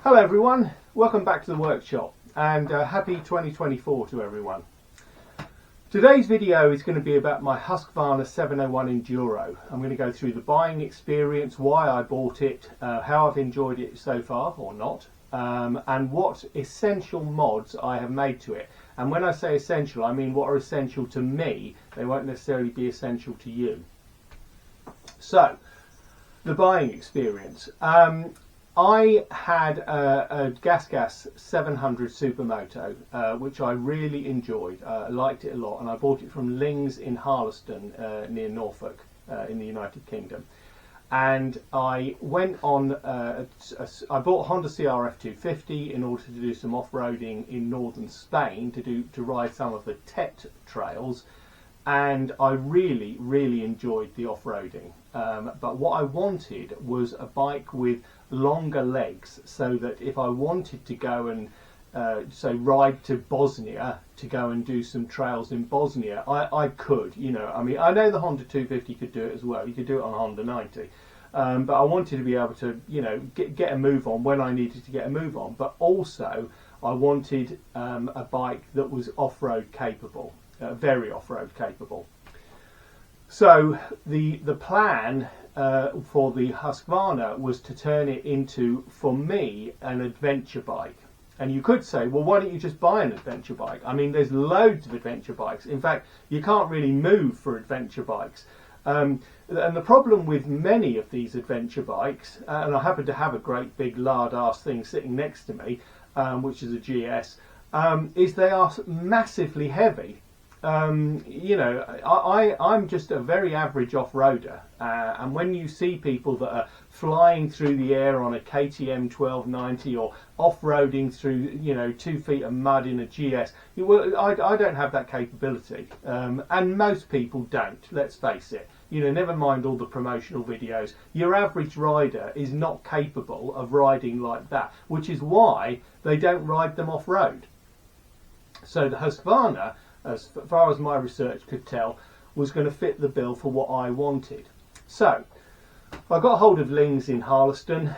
Hello everyone, welcome back to the workshop and happy 2024 to everyone. Today's video is going to be about my Husqvarna 701 Enduro. I'm going to go through the buying experience, why I bought it, how I've enjoyed it so far or not, and what essential mods I have made to it. And when I say essential, I mean what are essential to me. They won't necessarily be essential to you. So, the buying experience. I had a Gas 700 Supermoto, which I really enjoyed. I liked it a lot, and I bought it from Lings in Harleston, near Norfolk, in the United Kingdom. And I went on, I bought a Honda CRF 250 in order to do some off-roading in northern Spain, to ride some of the Tet trails. And I really enjoyed the off-roading. But what I wanted was a bike with longer legs, so that if I wanted to go and say ride to Bosnia to go and do some trails in Bosnia, I could, you know. I mean, I know the Honda 250 could do it as well. You could do it on a Honda 90. But I wanted to be able to, you know, get a move on when I needed to get a move on. But also, I wanted a bike that was off-road capable. Very off-road capable. So the plan for the Husqvarna was to turn it into, for me, an adventure bike. And you could say, well, why don't you just buy an adventure bike? I mean, there's loads of adventure bikes. In fact, you can't really move for adventure bikes. And the problem with many of these adventure bikes, and I happen to have a great big lard-ass thing sitting next to me, which is a GS, is they are massively heavy. You know, I'm just a very average off-roader, and when you see people that are flying through the air on a KTM 1290 or off-roading through, you know, 2 feet of mud in a GS, I don't have that capability, and most people don't, let's face it. You know, never mind all the promotional videos, your average rider is not capable of riding like that, which is why they don't ride them off-road. So the Husqvarna, as far as my research could tell, was going to fit the bill for what I wanted. So I got hold of Lings in Harleston,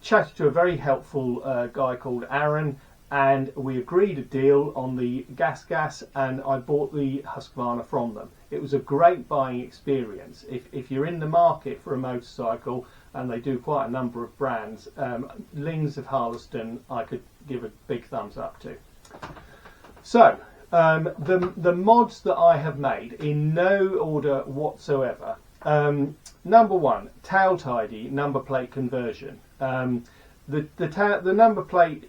chatted to a very helpful guy called Aaron, and we agreed a deal on the gas, and I bought the Husqvarna from them. It was a great buying experience. If you're in the market for a motorcycle, and they do quite a number of brands, Lings of Harleston I could give a big thumbs up to. So the mods that I have made, in no order whatsoever. Number one, tail tidy number plate conversion. The number plate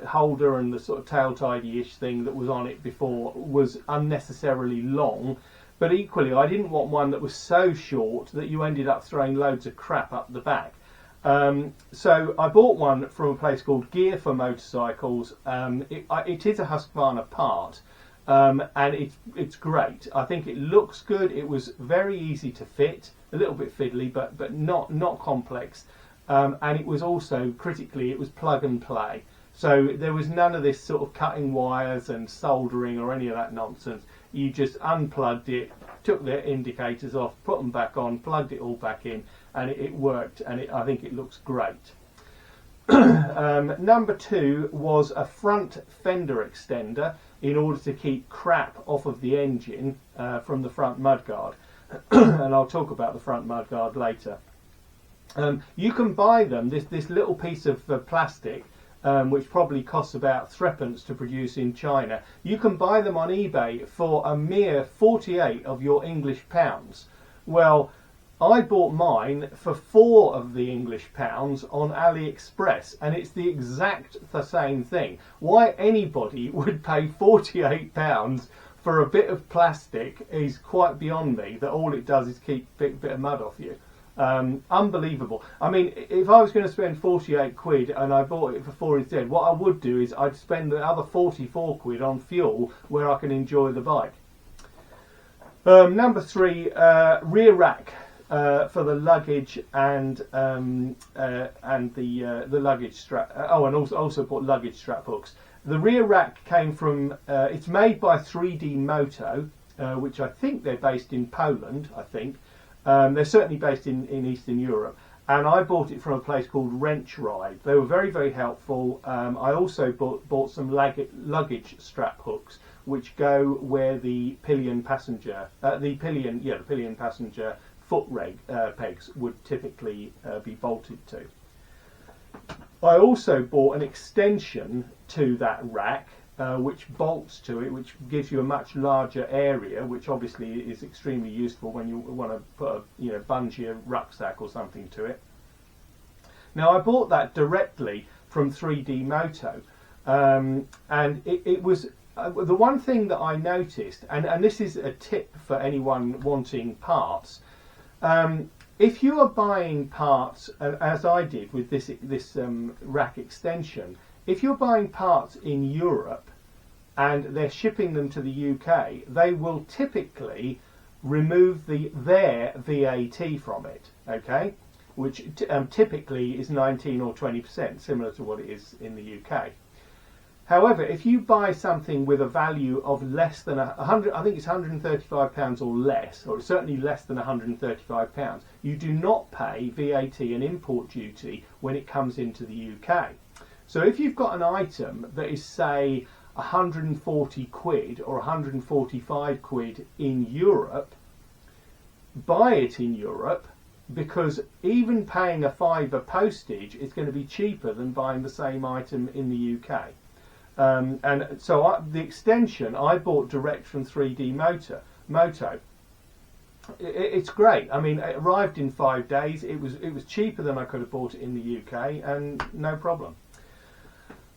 holder and the sort of tail tidy-ish thing that was on it before was unnecessarily long, but equally I didn't want one that was so short that you ended up throwing loads of crap up the back. So I bought one from a place called Gear for Motorcycles. It is a Husqvarna part. And it's great. I think it looks good. It was very easy to fit, a little bit fiddly, but not complex. And it was also, critically, it was plug and play. So there was none of this sort of cutting wires and soldering or any of that nonsense. You just unplugged it, took the indicators off, put them back on, plugged it all back in, and it worked. And I think it looks great. Number two was a front fender extender in order to keep crap off of the engine from the front mudguard. And I'll talk about the front mudguard later. You can buy them, this little piece of plastic, which probably costs about threepence to produce in China. You can buy them on eBay for a mere 48 of your English pounds. Well, I bought mine for 4 of the English pounds on AliExpress, and it's the exact same thing. Why anybody would pay £48 for a bit of plastic is quite beyond me, that all it does is keep a bit of mud off you. Unbelievable. I mean, if I was going to spend 48 quid and I bought it for 4 instead, what I would do is I'd spend the other 44 quid on fuel where I can enjoy the bike. Number three, rear rack. For the luggage and the luggage strap. And also bought luggage strap hooks. The rear rack came from. It's made by 3D Moto, which I think they're based in Poland. I think they're certainly based in Eastern Europe, and I bought it from a place called Wrench Ride. They were very, very helpful. I also bought some luggage strap hooks, which go where the pillion passenger, the pillion passenger foot pegs would typically be bolted to. I also bought an extension to that rack, which bolts to it, which gives you a much larger area, which obviously is extremely useful when you want to put a bungee, a rucksack or something to it. Now I bought that directly from 3D Moto, and it was the one thing that I noticed, and this is a tip for anyone wanting parts. If you are buying parts, as I did with this rack extension, if you're buying parts in Europe and they're shipping them to the UK, they will typically remove their VAT from it, okay? Which typically is 19 or 20%, similar to what it is in the UK. However, if you buy something with a value of less than 100, I think it's £135 or less, or certainly less than £135, you do not pay VAT and import duty when it comes into the UK. So if you've got an item that is, say, 140 quid or 145 quid in Europe, buy it in Europe, because even paying a £5 postage is going to be cheaper than buying the same item in the UK. And so the extension I bought direct from 3D Moto. It's great. I mean, it arrived in 5 days. It was cheaper than I could have bought it in the UK, and no problem.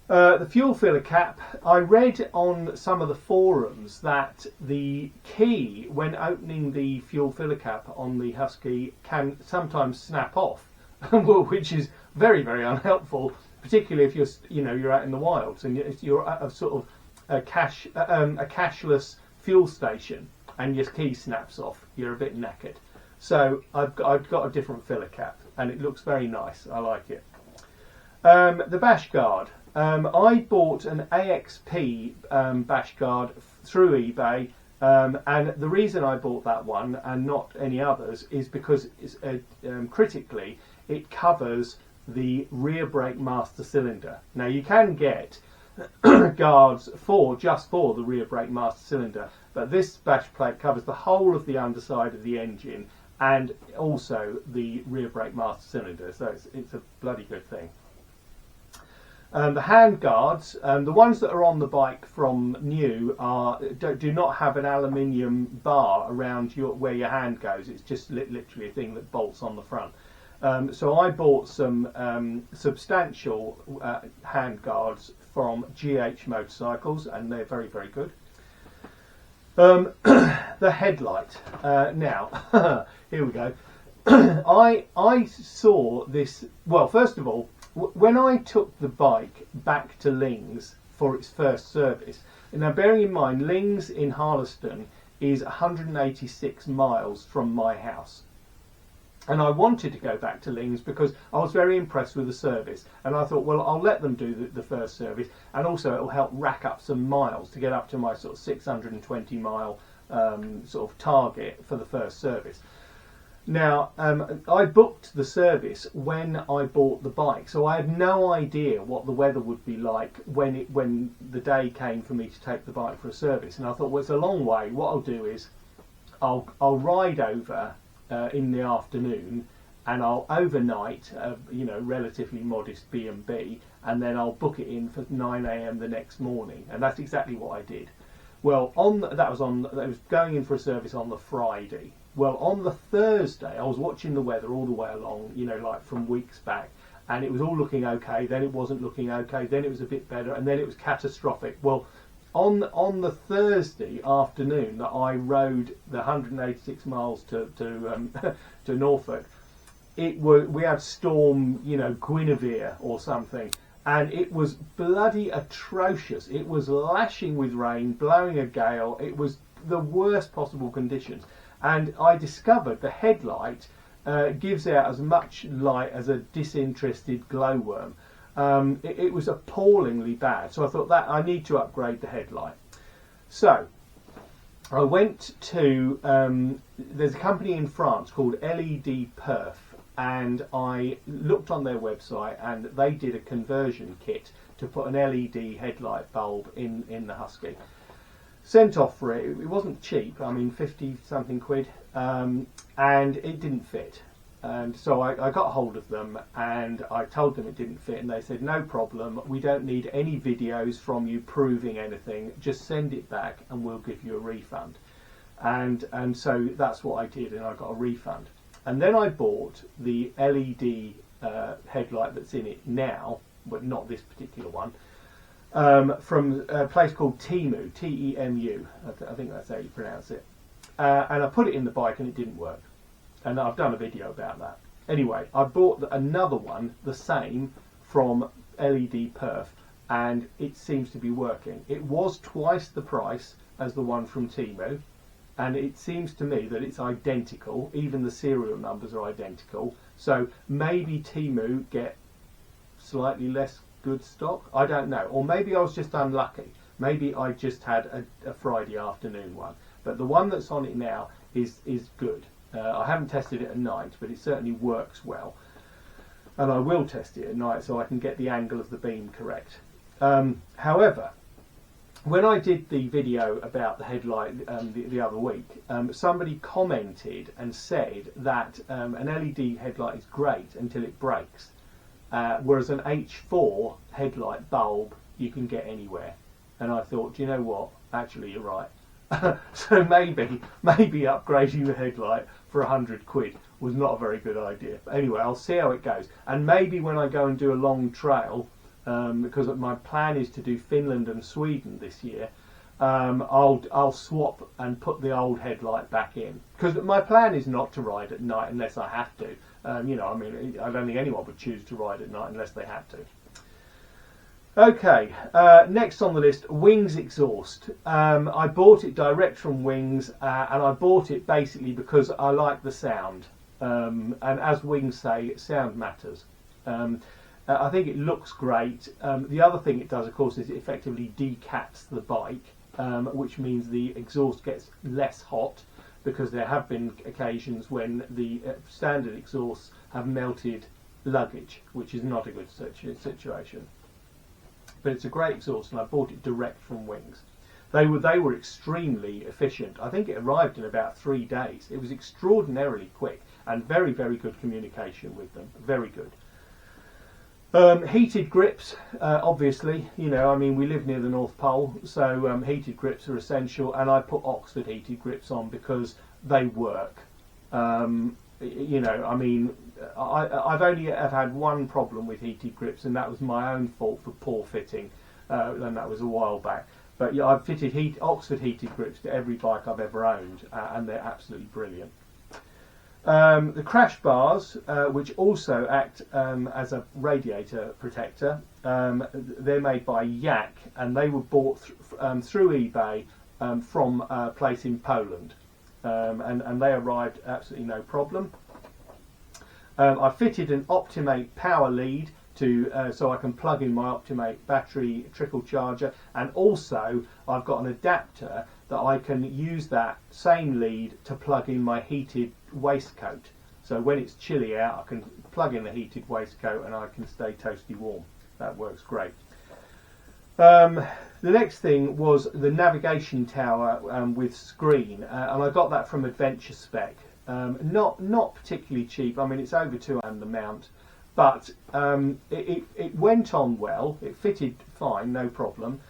The fuel filler cap. I read on some of the forums that the key when opening the fuel filler cap on the Husky can sometimes snap off, which is very, very unhelpful, particularly if you're out in the wilds and you're at a sort of a cashless fuel station and your key snaps off. You're a bit knackered. So I've got a different filler cap, and it looks very nice. I like it. The bash guard. I bought an AXP bash guard through eBay, and the reason I bought that one and not any others is because it's, critically it covers the rear brake master cylinder. Now you can get guards just for the rear brake master cylinder, but this bash plate covers the whole of the underside of the engine and also the rear brake master cylinder, so it's a bloody good thing. The handguards, the ones that are on the bike from new, do not have an aluminium bar around where your hand goes. It's just literally a thing that bolts on the front. So I bought some substantial handguards from GH Motorcycles, and they're very, very good. The headlight. Now, here we go. I saw this. Well, first of all, when I took the bike back to Lings for its first service, and now bearing in mind Lings in Harleston is 186 miles from my house, and I wanted to go back to Lings because I was very impressed with the service, and I thought, well, I'll let them do the first service, and also it'll help rack up some miles to get up to my sort of 620 mile sort of target for the first service. Now, I booked the service when I bought the bike, so I had no idea what the weather would be like when the day came for me to take the bike for a service. And I thought, well, it's a long way. What I'll do is I'll ride over in the afternoon, and I'll overnight, relatively modest B&B, and then I'll book it in for 9 AM the next morning. And that's exactly what I did. Well, that was going in for a service on the Friday. Well, on the Thursday, I was watching the weather all the way along, like from weeks back, and it was all looking okay, then it wasn't looking okay, then it was a bit better, and then it was catastrophic. Well, on the Thursday afternoon that I rode the 186 miles to Norfolk, we had storm, Guinevere or something, and it was bloody atrocious. It was lashing with rain, blowing a gale. It was the worst possible conditions. And I discovered the headlight gives out as much light as a disinterested glowworm. It was appallingly bad. So I thought that I need to upgrade the headlight. So I went to, there's a company in France called LED Perf, and I looked on their website, and they did a conversion kit to put an LED headlight bulb in the Husky. Sent off for it. It wasn't cheap. I mean, 50 something quid, and it didn't fit. And so I got hold of them and I told them it didn't fit, and they said no problem, we don't need any videos from you proving anything, just send it back and we'll give you a refund. And so that's what I did, and I got a refund. And then I bought the LED headlight that's in it now, but not this particular one, from a place called Temu, T-E-M-U, I think that's how you pronounce it. And I put it in the bike and it didn't work. And I've done a video about that. Anyway, I bought another one, the same, from LED Perf, and it seems to be working. It was twice the price as the one from Temu, and it seems to me that it's identical. Even the serial numbers are identical. So maybe Temu get slightly less good stock. I don't know. Or maybe I was just unlucky. Maybe I just had a Friday afternoon one. But the one that's on it now is good. I haven't tested it at night, but it certainly works well. And I will test it at night so I can get the angle of the beam correct. However, when I did the video about the headlight the other week, somebody commented and said that an LED headlight is great until it breaks, whereas an H4 headlight bulb you can get anywhere. And I thought, do you know what? Actually, you're right. So maybe upgrading the headlight for 100 quid was not a very good idea. But anyway, I'll see how it goes. And maybe when I go and do a long trail, because my plan is to do Finland and Sweden this year, I'll swap and put the old headlight back in. Because my plan is not to ride at night unless I have to. You know, I mean, I don't think anyone would choose to ride at night unless they had to. Okay, next on the list, Wings exhaust. I bought it direct from Wings, and I bought it basically because I like the sound. And as Wings say, sound matters. I think it looks great. The other thing it does, of course, is it effectively decaps the bike, which means the exhaust gets less hot, because there have been occasions when the standard exhausts have melted luggage, which is not a good situation. But it's a great exhaust, and I bought it direct from Wings. They were extremely efficient. I think it arrived in about 3 days. It was extraordinarily quick, and very, very good communication with them. Very good. Heated grips, obviously. You know, I mean, we live near the North Pole, so heated grips are essential. And I put Oxford heated grips on because they work. You know, I mean, I've only had one problem with heated grips, and that was my own fault for poor fitting, and that was a while back. But yeah, I've fitted Oxford heated grips to every bike I've ever owned, and they're absolutely brilliant. The crash bars, which also act as a radiator protector, they're made by Yak, and they were bought through eBay from a place in Poland. And they arrived absolutely no problem. I fitted an Optimate power lead so I can plug in my Optimate battery trickle charger, and also I've got an adapter that I can use that same lead to plug in my heated waistcoat. So when it's chilly out, I can plug in the heated waistcoat and I can stay toasty warm. That works great. The next thing was the navigation tower with screen, and I got that from Adventure Spec. Not particularly cheap. I mean, it's over £200 the mount, but it went on well. It fitted fine, no problem.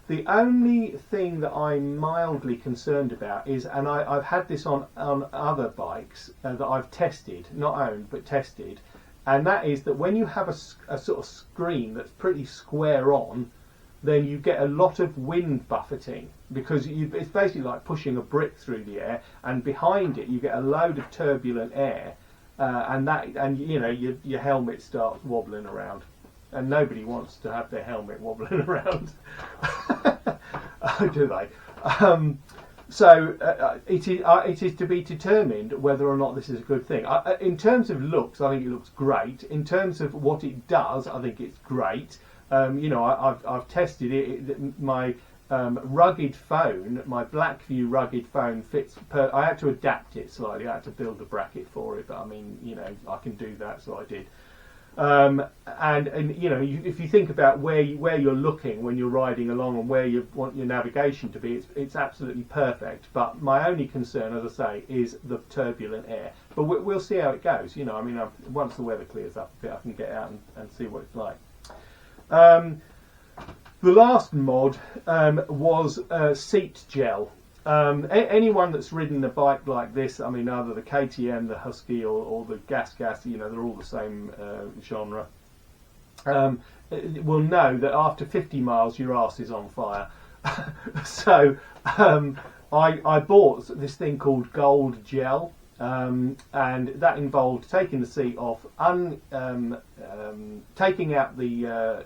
The only thing that I'm mildly concerned about is, and I've had this on other bikes that I've tested, not owned but tested, and that is that when you have a sort of screen that's pretty square on, then you get a lot of wind buffeting, because it's basically like pushing a brick through the air, and behind it you get a load of turbulent air, and you know, your helmet starts wobbling around, and nobody wants to have their helmet wobbling around. Do they? So it is to be determined whether or not this is a good thing. In terms of looks, I think it looks great. In terms of what it does, I think it's great. You know, I've tested it. My rugged phone, my Blackview rugged phone fits I had to adapt it slightly. I had to build a bracket for it, but I mean, you know, I can do that, so I did. And you know, if you think about where you're looking when you're riding along and where you want your navigation to be, it's absolutely perfect. But my only concern, as I say, is the turbulent air. But we'll see how it goes. You know, I mean, once the weather clears up a bit, I can get out and see what it's like. The last mod was seat gel. Anyone that's ridden a bike like this, I mean, either the KTM, the Husky, or the Gas, you know, they're all the same genre, will know that after 50 miles your arse is on fire. So I bought this thing called Gold Gel, and that involved taking the seat off, taking out the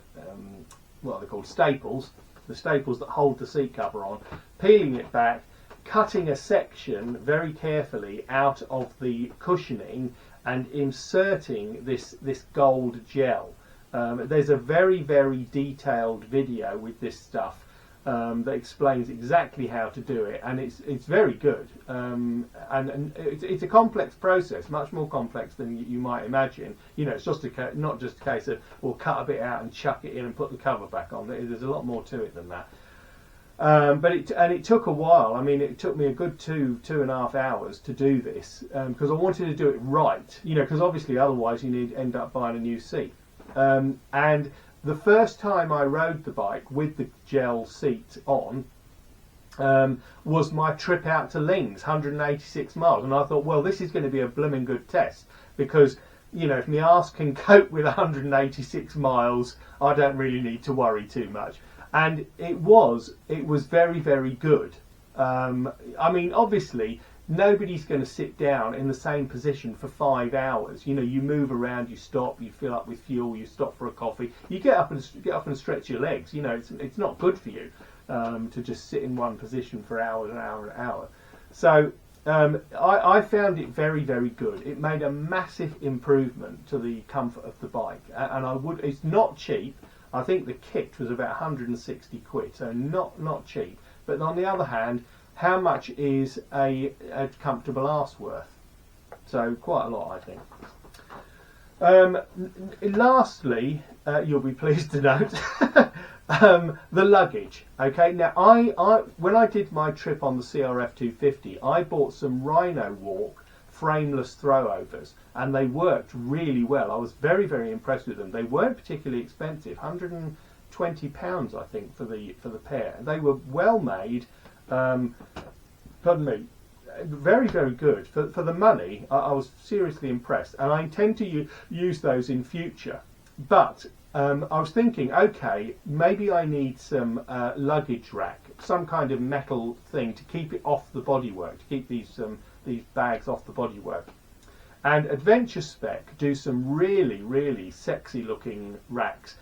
what are they called, staples, the staples that hold the seat cover on, peeling it back, cutting a section very carefully out of the cushioning and inserting this gold gel. There's a very, very detailed video with this stuff that explains exactly how to do it, and it's very good. And it's a complex process, much more complex than you might imagine. You know, it's just not just a case of we'll cut a bit out and chuck it in and put the cover back on. There's a lot more to it than that. But it took a while. I mean, it took me a good two and a half hours to do this because I wanted to do it right. You know, because obviously otherwise you end up buying a new seat. And the first time I rode the bike with the gel seat on was my trip out to Lings, 186 miles, and I thought, well, this is going to be a blooming good test because, you know, if my arse can cope with 186 miles, I don't really need to worry too much. And it was very, very good. I mean, obviously, nobody's going to sit down in the same position for 5 hours. You know, you move around, you stop, you fill up with fuel, you stop for a coffee, you get up and stretch your legs. You know, it's not good for you to just sit in one position for hours and hours and hours. So I found it very, very good. It made a massive improvement to the comfort of the bike, and it's not cheap. I think the kit was about 160 quid, so not cheap. But on the other hand, how much is a comfortable arse worth? So quite a lot, I think. Lastly, you'll be pleased to note, the luggage. Okay, now when I did my trip on the CRF 250, I bought some Rhino Walk frameless throwovers, and they worked really well. I was very, very impressed with them. They weren't particularly expensive, £120 I think for the pair. They were well made. Pardon me, very, very good for the money. I was seriously impressed, and I intend to use those in future. But I was thinking, okay, maybe I need some luggage rack, some kind of metal thing to keep it off the bodywork, to keep these bags off the bodywork. And Adventure Spec do some really, really sexy looking racks,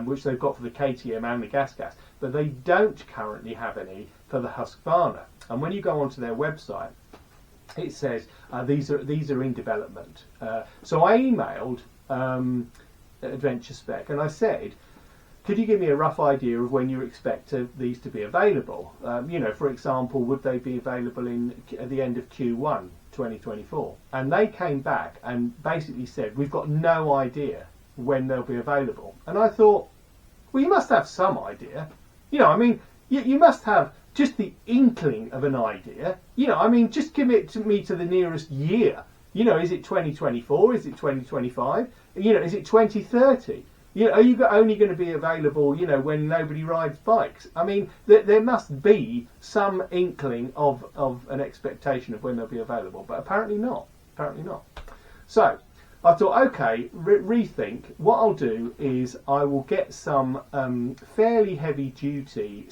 which they've got for the KTM and the Gas, but they don't currently have any for the Husqvarna. And when you go onto their website, it says these are in development. So I emailed Adventure Spec and I said, could you give me a rough idea of when you expect these to be available? You know, for example, would they be available at the end of Q1 2024? And they came back and basically said, we've got no idea when they'll be available. And I thought, well, you must have some idea. You know, I mean, you must have just the inkling of an idea. You know, I mean, just give it to me to the nearest year. You know, is it 2024? Is it 2025? You know, is it 2030? You know, are you only going to be available, you know, when nobody rides bikes? I mean, there must be some inkling of an expectation of when they'll be available, but apparently not. Apparently not. So I thought, okay, rethink. What I'll do is I will get some fairly heavy-duty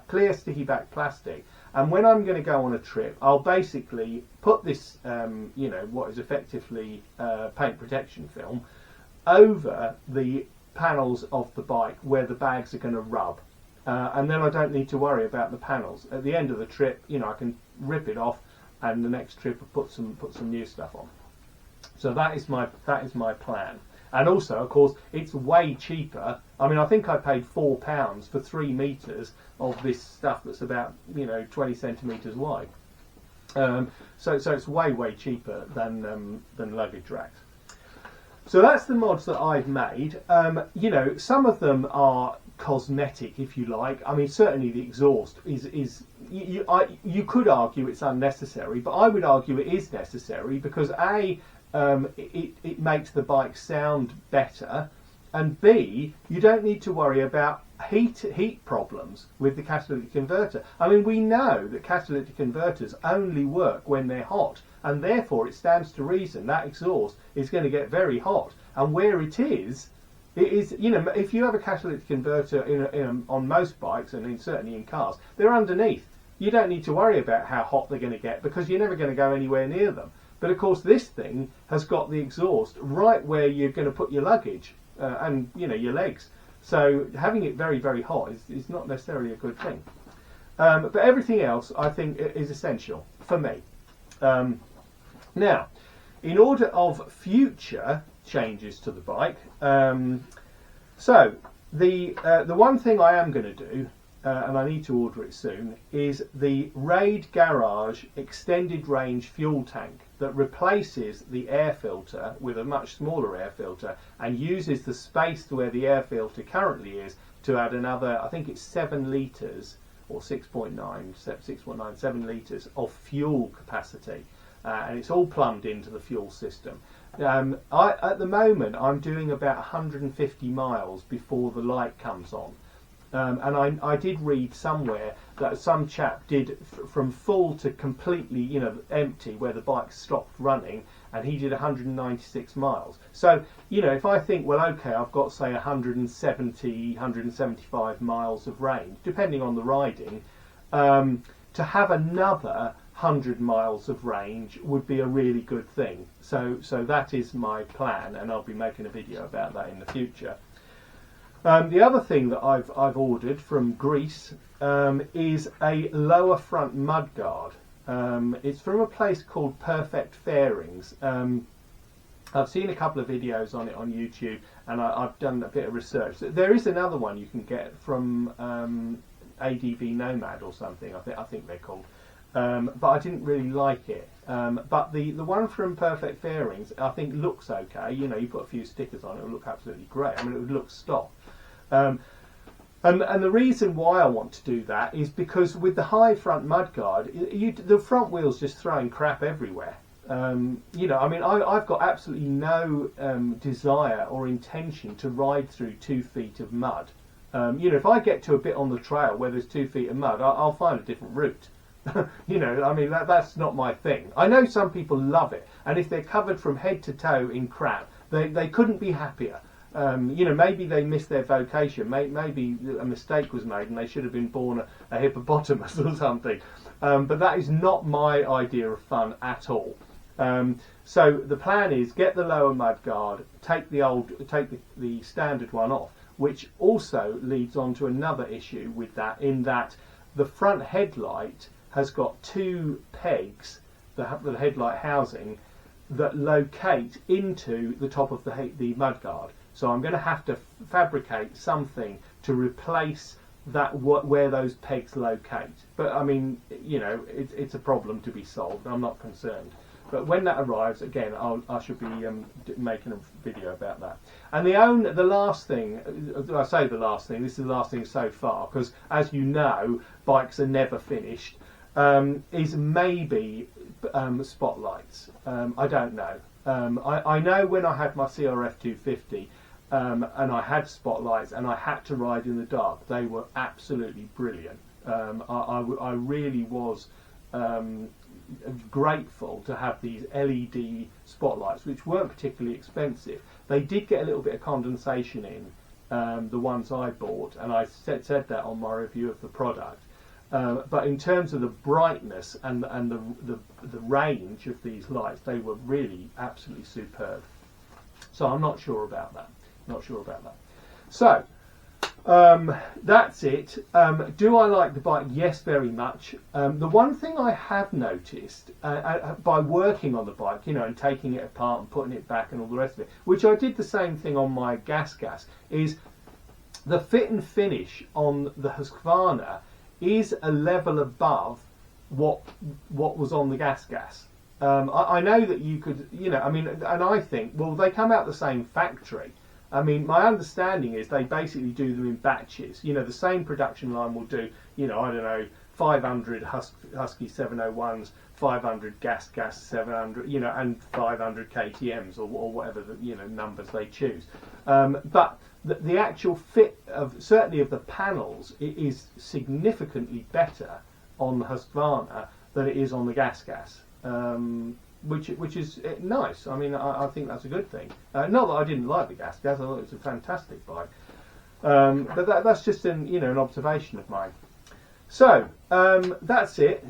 clear sticky back plastic, and when I'm going to go on a trip, I'll basically put this, you know, what is effectively paint protection film over the panels of the bike where the bags are going to rub, and then I don't need to worry about the panels. At the end of the trip, you know, I can rip it off, and the next trip I'll put some new stuff on. So that is my plan. And also, of course, it's way cheaper. I mean, I think I paid £4 for 3 meters of this stuff that's about 20 centimeters wide. So it's way cheaper than luggage racks. So that's the mods that I've made. Some of them are cosmetic, if you like. I mean, certainly the exhaust is you could argue it's unnecessary, but I would argue it is necessary because it makes the bike sound better, and B, you don't need to worry about heat problems with the catalytic converter. I mean, we know that catalytic converters only work when they're hot, and therefore it stands to reason that exhaust is going to get very hot. And where it is, if you have a catalytic converter on most bikes, and certainly in cars, they're underneath. You don't need to worry about how hot they're going to get because you're never going to go anywhere near them. But of course, this thing has got the exhaust right where you're going to put your luggage and your legs. So having it very hot is not necessarily a good thing. But everything else, I think, is essential for me. Now, in order of future changes to the bike, so the one thing I am going to do, and I need to order it soon, is the Raid Garage extended range fuel tank that replaces the air filter with a much smaller air filter and uses the space where the air filter currently is to add another, I think it's 7 litres or 7 litres of fuel capacity. And it's all plumbed into the fuel system. At the moment, I'm doing about 150 miles before the light comes on. And I did read somewhere that some chap did from full to completely, empty, where the bike stopped running, and he did 196 miles. So, if I think, well, okay, I've got, say, 175 miles of range, depending on the riding, to have another 100 miles of range would be a really good thing. So that is my plan, and I'll be making a video about that in the future. The other thing that I've ordered from Greece is a lower front mudguard. It's from a place called Perfect Fairings. I've seen a couple of videos on it on YouTube, and I've done a bit of research. There is another one you can get from ADV Nomad or something, I think they're called. But I didn't really like it. But the one from Perfect Fairings, I think, looks okay. You put a few stickers on it, it'll look absolutely great. I mean, it would look stock. And the reason why I want to do that is because with the high front mudguard, the front wheel's just throwing crap everywhere. I mean, I've got absolutely no desire or intention to ride through 2 feet of mud. If I get to a bit on the trail where there's 2 feet of mud, I'll find a different route. I mean, that's not my thing. I know some people love it, and if they're covered from head to toe in crap, they couldn't be happier. Maybe they missed their vocation. Maybe a mistake was made and they should have been born a hippopotamus or something. But that is not my idea of fun at all. So the plan is get the lower mudguard, take the standard one off, which also leads on to another issue with that, in that the front headlight has got 2 pegs, the headlight housing, that locate into the top of the mudguard. So I'm going to have to fabricate something to replace that where those pegs locate. But I mean, it's a problem to be solved. I'm not concerned. But when that arrives, again, I should be making a video about that. And the last thing, I say the last thing, this is the last thing so far, because as you know, bikes are never finished, is maybe spotlights. I don't know. I know when I had my CRF 250 and I had spotlights and I had to ride in the dark, they were absolutely brilliant. I really was grateful to have these LED spotlights, which weren't particularly expensive. They did get a little bit of condensation in the ones I bought, and I said that on my review of the product. But in terms of the brightness and the range of these lights, they were really absolutely superb. So I'm not sure about that. So That's it. Do I like the bike? Yes, very much. The one thing I have noticed by working on the bike, you know, and taking it apart and putting it back and all the rest of it, which I did the same thing on my gas, is the fit and finish on the Husqvarna is a level above what was on the gas. I know that you could, you know, I mean, and I think, well, they come out the same factory. I mean, my understanding is they basically do them in batches. You know, the same production line will do, you know, I don't know, 500 Husky 701s, 500 gas 700, you know, and 500 KTMs or whatever the, you know, numbers they choose. But the actual fit of certainly of the panels is significantly better on the Husqvarna than it is on the gas. Which is nice. I mean, I think that's a good thing. Not that I didn't like the gas. I thought it was a fantastic bike. But that's just an observation of mine. So that's it.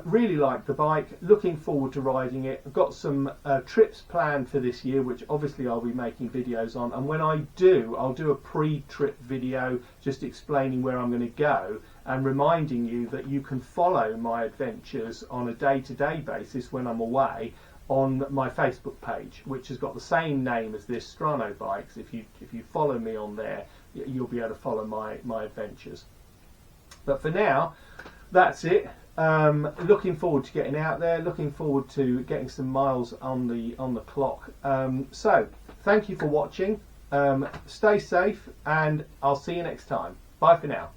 Really like the bike. Looking forward to riding it. I've got some trips planned for this year, which obviously I'll be making videos on. And when I do, I'll do a pre-trip video just explaining where I'm going to go and reminding you that you can follow my adventures on a day-to-day basis when I'm away on my Facebook page, which has got the same name as this, Strano Bikes. If you follow me on there, you'll be able to follow my adventures. But for now, that's it. Looking forward to getting out there. Looking forward to getting some miles on the clock. So thank you for watching. Stay safe, and I'll see you next time. Bye for now.